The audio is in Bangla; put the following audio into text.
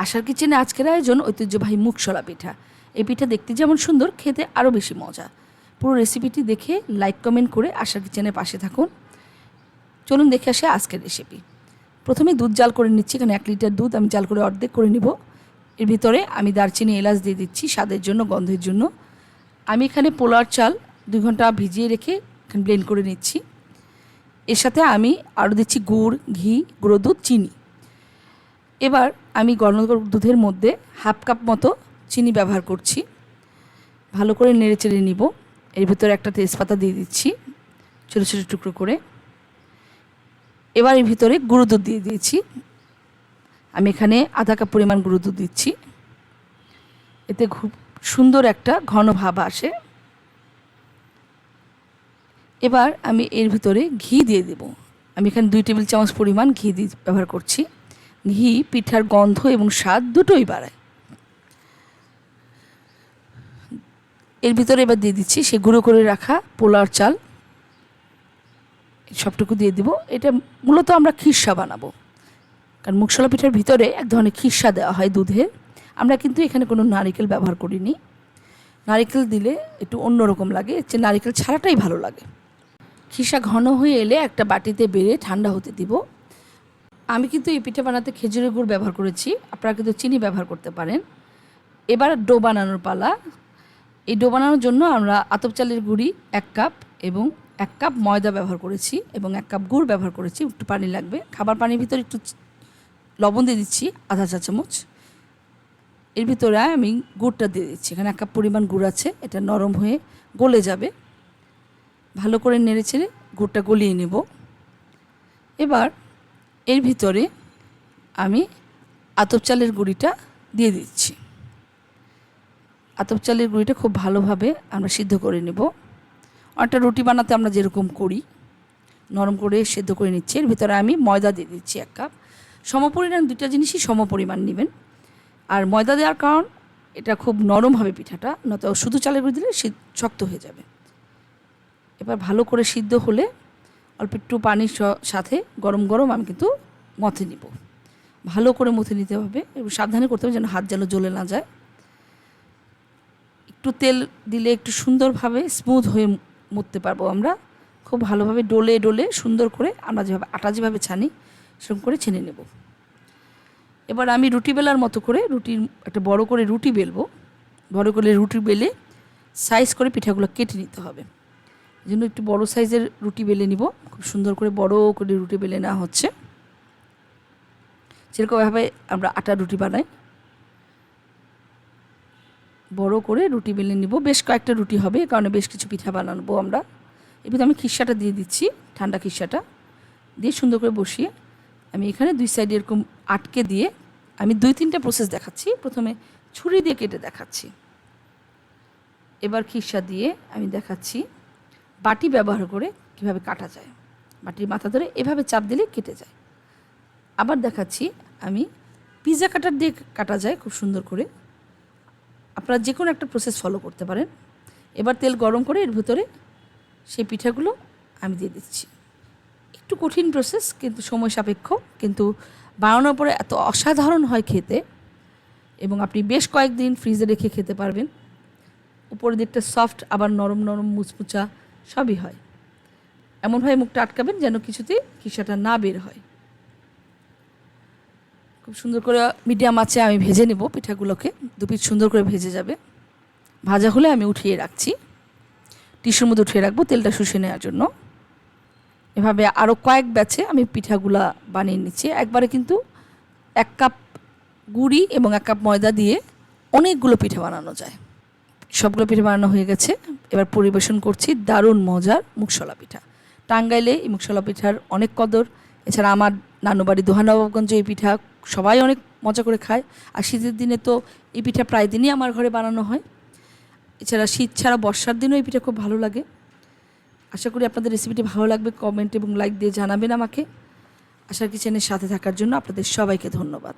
আশার কিচেনে আজকের আয়োজন ঐতিহ্যবাহী মুগশলা পিঠা। এই পিঠা দেখতে যেমন সুন্দর, খেতে আরও বেশি মজা। পুরো রেসিপিটি দেখে লাইক কমেন্ট করে আশার কিচেনের পাশে থাকুন। চলুন দেখে আসে আজকের রেসিপি। প্রথমে দুধ জাল করে নিচ্ছি। এখানে 1 লিটার দুধ আমি জাল করে অর্ধেক করে নিব। এর ভিতরে আমি দারচিনি, এলাচ দিয়ে দিচ্ছি স্বাদের জন্য, গন্ধের জন্য। আমি এখানে পোলার চাল 2 ঘন্টা ভিজিয়ে রেখে এখানে ব্লেন্ড করে নিচ্ছি। এর সাথে আমি আরও দিচ্ছি গুড়, ঘি, গুঁড়ো দুধ, চিনি। এবার আমি গরম দুধের মধ্যে 1/2 কাপ মতো চিনি ব্যবহার করছি। ভালো করে নেড়ে চেড়ে নিব। এর ভিতরে একটা তেজপাতা দিয়ে দিচ্ছি ছোটো ছোটো টুকরো করে। এবার এর ভিতরে গুঁড়ো দুধ দিয়ে দিয়েছি। আমি এখানে 1/2 কাপ পরিমাণ গুঁড়ো দুধ দিচ্ছি। এতে খুব সুন্দর একটা ঘন ভাব আসে। এবার আমি এর ভিতরে ঘি দিয়ে দেব। আমি এখানে 2 টেবিল চামচ পরিমাণ ঘি ব্যবহার করছি। ঘি পিঠার গন্ধ এবং স্বাদ দুটোই বাড়ায়। এর ভিতরে এবার দিয়ে দিচ্ছি সে গুঁড়ো করে রাখা পোলার চাল। সবটুকু দিয়ে দিব। এটা মূলত আমরা খিরসা বানাবো, কারণ মুগশলা পিঠার ভিতরে এক ধরনের খিরসা দেওয়া হয় দুধের। আমরা কিন্তু এখানে কোনো নারিকেল ব্যবহার করিনি। নারিকেল দিলে একটু অন্যরকম লাগে, যে নারিকেল ছাড়াটাই ভালো লাগে। খিরসা ঘন হয়ে এলে একটা বাটিতে বেড়ে ঠান্ডা হতে দিব। আমি কিন্তু এই পিঠা বানাতে খেজুরের গুড় ব্যবহার করেছি, আপনারা কিন্তু চিনি ব্যবহার করতে পারেন। এবার ডো বানানোর পালা। এই ডো বানানোর জন্য আমরা আতপ চালের গুঁড়ি 1 কাপ এবং 1 কাপ ময়দা ব্যবহার করেছি এবং 1 কাপ গুড় ব্যবহার করেছি। একটু পানি লাগবে। খাবার পানির ভিতরে একটু লবণ দিয়ে দিচ্ছি, আধা চা চামচ। এর ভিতরে আমি গুড়টা দিয়ে দিচ্ছি। এখানে 1 কাপ পরিমাণ গুড় আছে। এটা নরম হয়ে গলে যাবে। ভালো করে নেড়ে চেড়ে গুড়টা গলিয়ে নেব। এবার এর ভিতরে আমি আতপ চালের গুঁড়িটা দিয়ে দিচ্ছি। আতপ চালের গুঁড়িটা খুব ভালোভাবে আমরা সিদ্ধ করে নেব। একটা রুটি বানাতে আমরা যেরকম করি, নরম করে সিদ্ধ করে নিচ্ছি। এর ভিতরে আমি ময়দা দিয়ে দিচ্ছি 1 কাপ। সমপরিমাণ, দুটো জিনিসই সমপরিমাণ নেবেন। আর ময়দা দেওয়ার কারণ এটা খুব নরম হবে পিঠাটা, নয়তো শুধু চালের গুঁড়ি দিলে শক্ত হয়ে যাবে। এবার ভালো করে সিদ্ধ হলে অল্প একটু পানির সাথে গরম গরম আমি কিন্তু মথে নিব। ভালো করে মথে নিতে হবে এবং সাবধানে করতে হবে যেন হাত যেন জ্বলে না যায়। একটু তেল দিলে একটু সুন্দরভাবে স্মুথ হয়ে মথতে পারবো আমরা। খুব ভালোভাবে ডলে ডলে সুন্দর করে আমরা যেভাবে আটা যেভাবে ছানি সেরকম করে ছেনে নেব। এবার আমি রুটি বেলার মতো করে একটা বড় করে রুটি বেলবো। বড় করে রুটি বেলে সাইজ করে পিঠাগুলো কেটে নিতে হবে। এই জন্য একটু বড় সাইজের রুটি বেলে নিব। খুব সুন্দর করে বড় করে রুটি বেলে নেওয়া হচ্ছে। সেরকমভাবে আমরা আটা রুটি বানাই। বড় করে রুটি বেলে নিব। বেশ কয়েকটা রুটি হবে, কারণে বেশ কিছু পিঠা বানাবো আমরা। এবার আমি খিরসাটা দিয়ে দিচ্ছি, ঠান্ডা খিরসাটা দিয়ে সুন্দর করে বসিয়ে আমি এখানে 2 সাইডে এরকম আটকে দিয়ে আমি 2-3টা প্রসেস দেখাচ্ছি। প্রথমে ছুরি দিয়ে কেটে দেখাচ্ছি। এবার খিরসা দিয়ে আমি দেখাচ্ছি বাটি ব্যবহার করে কীভাবে কাটা যায়। বাটির মাথা ধরে এভাবে চাপ দিলে কেটে যায়। আবার দেখাচ্ছি আমি পিৎজা কাটার দিয়ে কাটা যায় খুব সুন্দর করে। আপনারা যে কোনো একটা প্রসেস ফলো করতে পারেন। এবার তেল গরম করে এর ভিতরে সেই পিঠাগুলো আমি দিয়ে দিচ্ছি। একটু কঠিন প্রসেস, কিন্তু সময় সাপেক্ষ, কিন্তু বানানোর পরে এত অসাধারণ হয় খেতে, এবং আপনি বেশ কয়েকদিন ফ্রিজে রেখে খেতে পারবেন। উপরের দিকটা সফট, আবার নরম নরম মুচমুচা সবই হয়। এমনভাবে মুখটা আটকাবেন যেন কিছুতেই খিরসাটা না বের হয়। খুব সুন্দর করে মিডিয়াম আঁচে আমি ভেজে নেব পিঠাগুলোকে। 2 পিঠ সুন্দর করে ভেজে যাবে। ভাজা হলে আমি উঠিয়ে রাখছি, টিস্যুর মধ্যে উঠিয়ে রাখবো তেলটা শুষে নেওয়ার জন্য। এভাবে আরও কয়েক ব্যাচে আমি পিঠাগুলা বানিয়ে নিচ্ছি। একবারে কিন্তু 1 কাপ গুঁড়ি এবং 1 কাপ ময়দা দিয়ে অনেকগুলো পিঠা বানানো যায়। সবগুলো পিঠা বানানো হয়ে গেছে। এবার পরিবেশন করছি দারুণ মজার মুগশলা পিঠা। টাঙ্গাইলে এই মুগশলা পিঠার অনেক কদর। এছাড়া আমার নানুবাড়ি দোহানবাবগঞ্জে এই পিঠা সবাই অনেক মজা করে খায়। আর শীতের দিনে তো এই পিঠা প্রায় দিনই আমার ঘরে বানানো হয়। এছাড়া শীত ছাড়া বর্ষার দিনও এই পিঠা খুব ভালো লাগে। আশা করি আপনাদের রেসিপিটি ভালো লাগবে। কমেন্ট এবং লাইক দিয়ে জানাবেন আমাকে। আশার কিচেনের সাথে থাকার জন্য আপনাদের সবাইকে ধন্যবাদ।